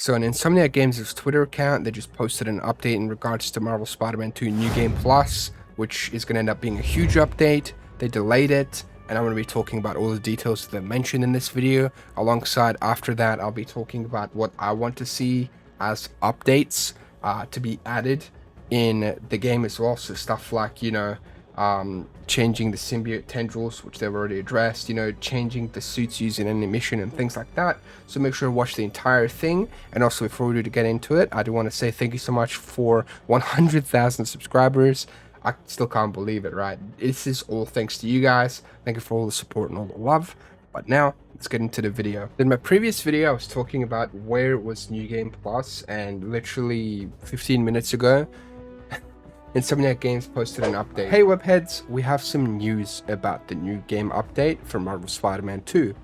So on Insomniac Games' Twitter account, they just posted an update in regards to Marvel Spider-Man 2 New Game Plus, which is going to end up being a huge update. They delayed it, and I'm going to be talking about all the details that they mentioned in this video. Alongside, after that, I'll be talking about what I want to see as updates to be added in the game as well. So stuff like, changing the symbiote tendrils, which they've already addressed, changing the suits using any mission and things like that. So make sure to watch the entire thing. And also, before we do get into it, I do want to say thank you so much for 100,000 subscribers. I still can't believe it, right? This is all thanks to you guys. Thank you for all the support and all the love. But now, let's get into the video. In my previous video, I was talking about where was New Game Plus, and literally 15 minutes ago, Insomniac Games posted an update. Hey webheads, we have some news about the new game update for Marvel Spider-Man 2.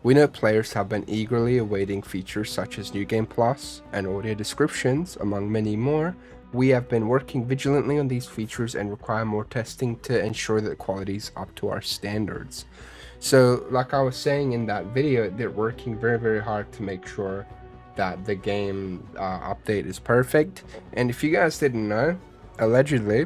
We know players have been eagerly awaiting features such as New Game Plus and audio descriptions, among many more. We have been working vigilantly on these features and require more testing to ensure that the quality is up to our standards. So, like I was saying in that video, they're working very hard to make sure that the game update is perfect. And if you guys didn't know, allegedly,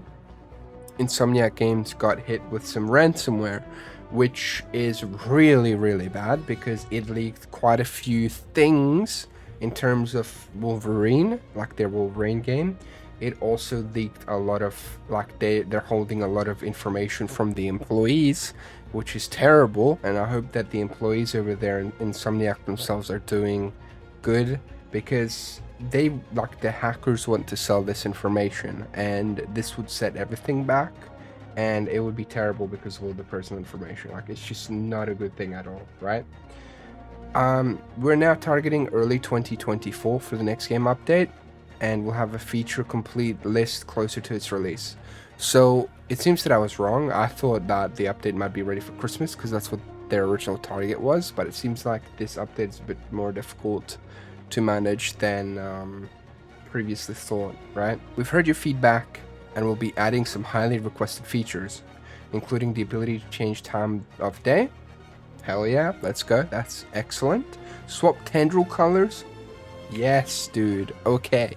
Insomniac Games got hit with some ransomware, which is really bad because it leaked quite a few things in terms of Wolverine, like their Wolverine game. It also leaked a lot of, like, they're holding a lot of information from the employees, which is terrible. And I hope that the employees over there in Insomniac themselves are doing good, because they, like, the hackers want to sell this information, and this would set everything back, and it would be terrible because of all the personal information. Like, it's just not a good thing at all, right? We're now targeting early 2024 for the next game update, and we'll have a feature complete list closer to its release. So it seems that I was wrong. I thought that the update might be ready for Christmas because that's what their original target was, but it seems like this update is a bit more difficult to manage than previously thought, right? We've heard your feedback and we'll be adding some highly requested features, including the ability to change time of day. Hell yeah, let's go. That's excellent. Swap tendril colors. Yes, dude. Okay.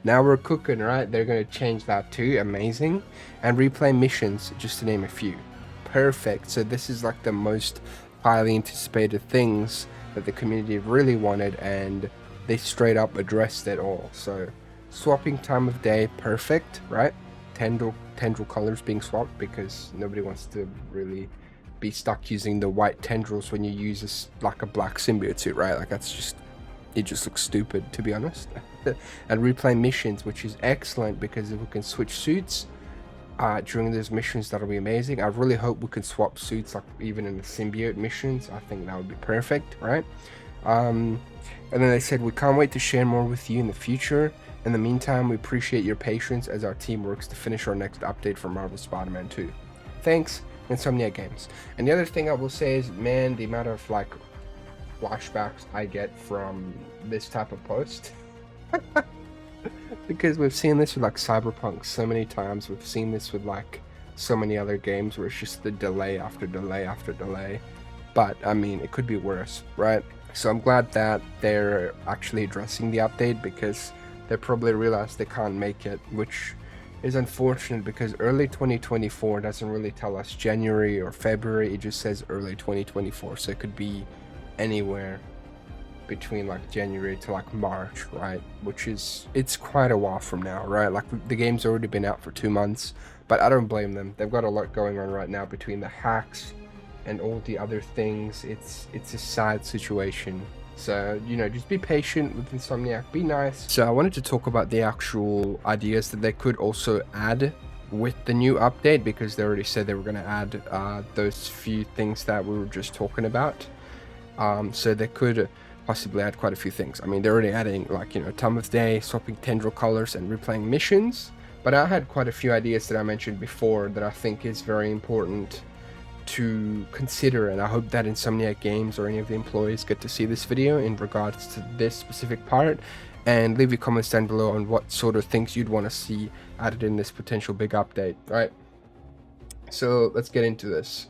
Now we're cooking, right? They're going to change that too. Amazing. And replay missions, just to name a few. Perfect. So this is like the most highly anticipated things that the community really wanted, and they straight up addressed it all. So swapping time of day, perfect, right? Tendril colors being swapped, because nobody wants to really be stuck using the white tendrils when you use like a black symbiote suit, right? Like, that's just, it just looks stupid, to be honest. And replay missions, which is excellent, because if we can switch suits during those missions, that'll be amazing. I really hope we can swap suits, like even in the symbiote missions. I think that would be perfect, right? And then they said, we can't wait to share more with you in the future. In the meantime, we appreciate your patience as our team works to finish our next update for Marvel Spider-Man 2. Thanks, Insomniac Games. And the other thing I will say is, man, the amount of, like, flashbacks I get from this type of post. Because we've seen this with, like, Cyberpunk so many times. We've seen this with, like, so many other games where it's just the delay after delay after delay. But, I mean, it could be worse, right? So I'm glad that they're actually addressing the update, because they probably realized they can't make it, which is unfortunate, because early 2024 doesn't really tell us January or February. It just says early 2024, so it could be anywhere between, like, January to, like, March, right? Which is, it's quite a while from now, right? Like, the game's already been out for 2 months, but I don't blame them. They've got a lot going on right now between the hacks and all the other things. It's a sad situation. So, just be patient with Insomniac, be nice. So I wanted to talk about the actual ideas that they could also add with the new update, because they already said they were going to add those few things that we were just talking about. So they could possibly add quite a few things. I mean, they're already adding, like, time of day, swapping tendril colors, and replaying missions. But I had quite a few ideas that I mentioned before that I think is very important to consider, and I hope that Insomniac Games or any of the employees get to see this video in regards to this specific part, and leave your comments down below on what sort of things you'd want to see added in this potential big update, right? So let's get into this.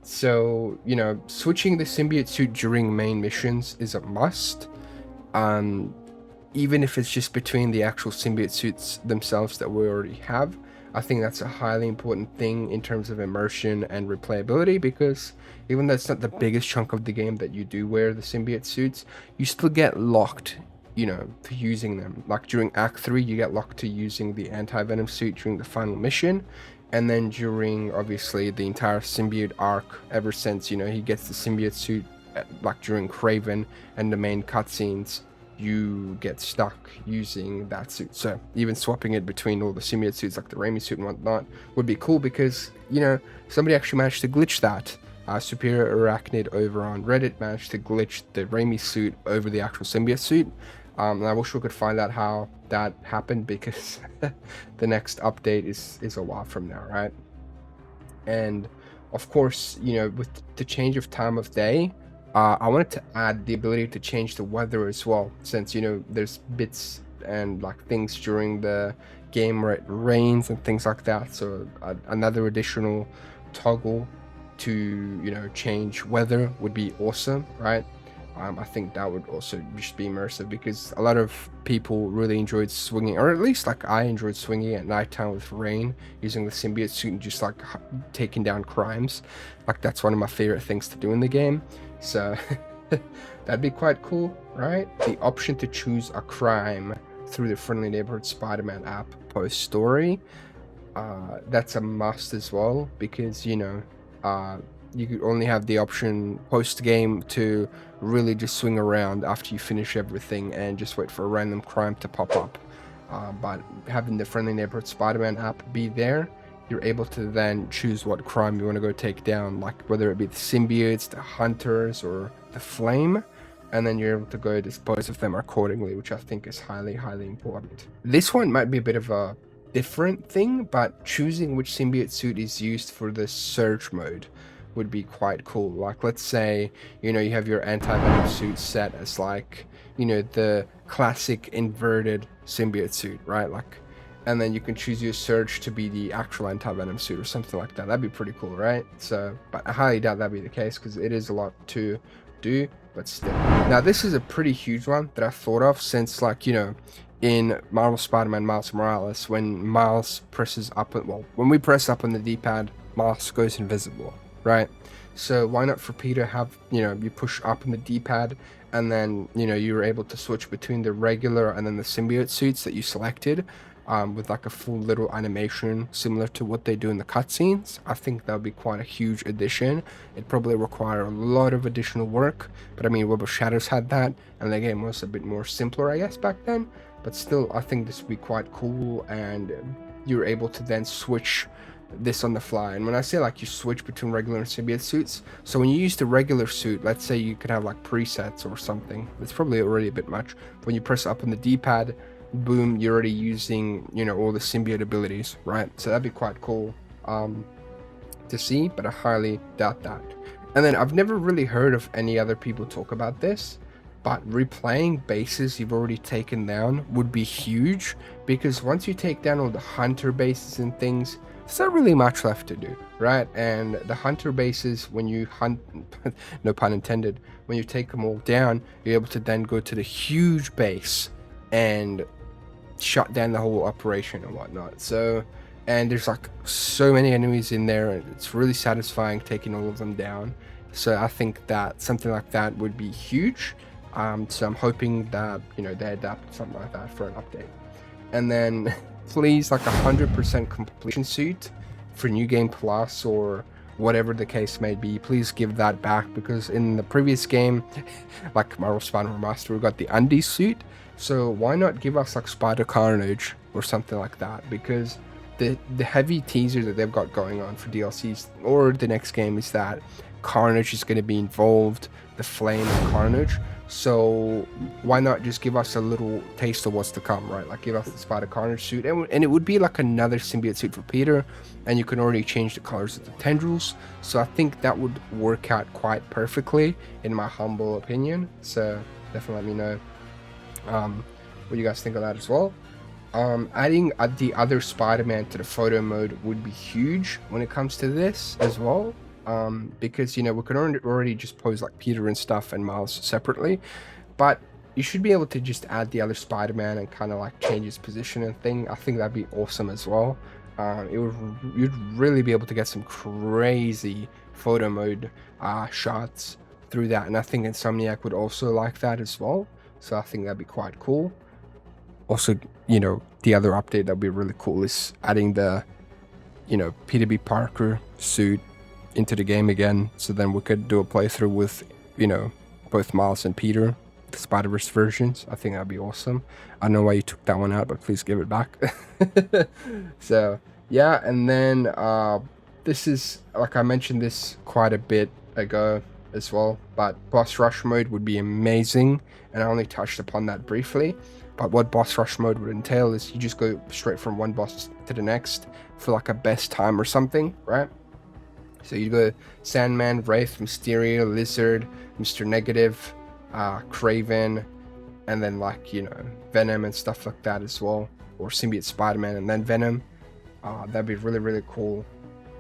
So, switching the symbiote suit during main missions is a must. Even if it's just between the actual symbiote suits themselves that we already have. I think that's a highly important thing in terms of immersion and replayability, because even though it's not the biggest chunk of the game that you do wear the symbiote suits, you still get locked, you know, to using them. Like during Act 3, you get locked to using the anti-venom suit during the final mission, and then during, obviously, the entire symbiote arc, ever since, you know, he gets the symbiote suit, like during Craven and the main cutscenes, you get stuck using that suit. So even swapping it between all the symbiote suits, like the Raimi suit and whatnot, would be cool, because, you know, somebody actually managed to glitch that. Superior Arachnid over on Reddit managed to glitch the Raimi suit over the actual symbiote suit. And I wish we could find out how that happened, because the next update is a while from now, right? And of course, you know, with the change of time of day, I wanted to add the ability to change the weather as well, since, you know, there's bits and like things during the game where it rains and things like that. So another additional toggle to, you know, change weather would be awesome, right? I think that would also just be immersive, because a lot of people really enjoyed swinging, or at least like I enjoyed swinging at nighttime with rain, using the symbiote suit and just like taking down crimes. Like that's one of my favorite things to do in the game. So that'd be quite cool, right? The option to choose a crime through the Friendly Neighborhood Spider-Man app post-story, that's a must as well, because, you know, you could only have the option post-game to really just swing around after you finish everything and just wait for a random crime to pop up. But having the Friendly Neighborhood Spider-Man app be there, you're able to then choose what crime you want to go take down, like whether it be the symbiotes, the hunters, or the flame, and then you're able to go dispose of them accordingly, which I think is highly, highly important. This one might be a bit of a different thing, but choosing which symbiote suit is used for the surge mode would be quite cool. Like, let's say, you know, you have your anti-venom suit set as like, you know, the classic inverted symbiote suit, right? Like, and then you can choose your surge to be the actual anti-venom suit or something like that. That'd be pretty cool, right? So, but I highly doubt that'd be the case, because it is a lot to do, but still. Now, this is a pretty huge one that I thought of, since, like, you know, in Marvel Spider-Man Miles Morales, when Miles presses up, well, when we press up on the D-pad, Miles goes invisible, right? So why not for Peter have, you know, you push up on the D-pad, and then, you know, you're able to switch between the regular and then the symbiote suits that you selected, with like a full little animation similar to what they do in the cutscenes. I think that would be quite a huge addition. It'd probably require a lot of additional work, but I mean, Web of Shadows had that, and the game was a bit more simpler, I guess, back then. But still, I think this would be quite cool, and you're able to then switch this on the fly. And when I say like you switch between regular and symbiote suits, so when you use the regular suit, let's say you could have like presets or something, it's probably already a bit much. When you press up on the D-pad, boom, you're already using, you know, all the symbiote abilities, right? So that'd be quite cool to see, but I highly doubt that. And then I've never really heard of any other people talk about this, but replaying bases you've already taken down would be huge, because once you take down all the hunter bases and things, there's not really much left to do, right? And the hunter bases, when you hunt, no pun intended, when you take them all down, you're able to then go to the huge base and shut down the whole operation and whatnot. So, and there's like so many enemies in there, and it's really satisfying taking all of them down. So I think that something like that would be huge. So I'm hoping that, you know, they adapt something like that for an update. And then please, like 100% completion suit for New Game Plus or whatever the case may be, please give that back, because in the previous game, like Marvel Spider-Man Remastered, we got the Undies suit. So why not give us like Spider-Carnage or something like that? Because the heavy teaser that they've got going on for DLCs or the next game is that Carnage is going to be involved, the Flame and Carnage. So why not just give us a little taste of what's to come, right? Like give us the Spider-Carnage suit, and it would be like another symbiote suit for Peter, and you can already change the colors of the tendrils. So I think that would work out quite perfectly, in my humble opinion. So definitely let me know what you guys think of that as well. Adding the other Spider-Man to the photo mode would be huge when it comes to this as well. Because, you know, we can already just pose like Peter and stuff and Miles separately, but you should be able to just add the other Spider-Man and kind of like change his position and thing. I think that'd be awesome as well. You'd really be able to get some crazy photo mode shots through that, and I think Insomniac would also like that as well. So I think that'd be quite cool. Also, you know, the other update that'd be really cool is adding the, you know, Peter B. Parker suit into the game again. So then we could do a playthrough with, you know, both Miles and Peter, the Spider-Verse versions. I think that'd be awesome. I don't know why you took that one out, but please give it back. So yeah, and then this is, like I mentioned this quite a bit ago as well, but boss rush mode would be amazing, and I only touched upon that briefly. But what boss rush mode would entail is you just go straight from one boss to the next for like a best time or something, right? So you go Sandman, Wraith, Mysterio, Lizard, Mr. Negative, Kraven, and then like, you know, Venom and stuff like that as well, or Symbiote Spider-Man and then Venom. That'd be really, really cool.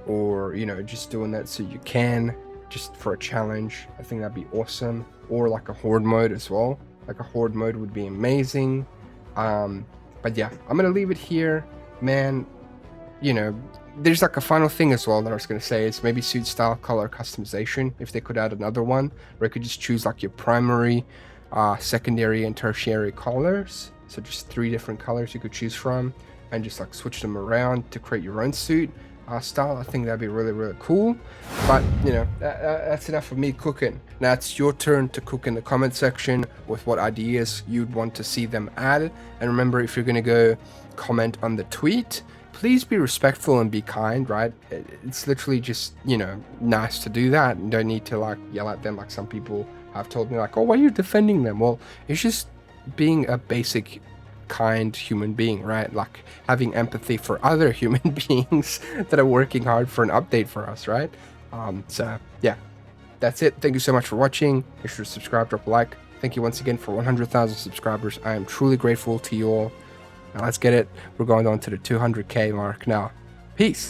Or, you know, just doing that so you can, just for a challenge. I think that'd be awesome. Or like a horde mode as well. Like a horde mode would be amazing. But yeah, I'm gonna leave it here, man. You know, there's like a final thing as well that I was gonna say is maybe suit style color customization. If they could add another one where you could just choose like your primary, secondary, and tertiary colors. So just 3 different colors you could choose from, and just like switch them around to create your own suit style. I think that'd be really, really cool. But you know, that's enough of me cooking. Now it's your turn to cook in the comment section with what ideas you'd want to see them add. And remember, if you're gonna go comment on the tweet, please be respectful and be kind, right? It's literally just, you know, nice to do that. You don't need to like yell at them like some people have told me, like, oh, why are you defending them? Well, it's just being a basic kind human being, right? Like having empathy for other human beings that are working hard for an update for us, right? So yeah, that's it. Thank you so much for watching. Make sure to subscribe, drop a like. Thank you once again for 100,000 subscribers. I am truly grateful to you all. Now let's get it. We're going on to the 200k mark now. Peace.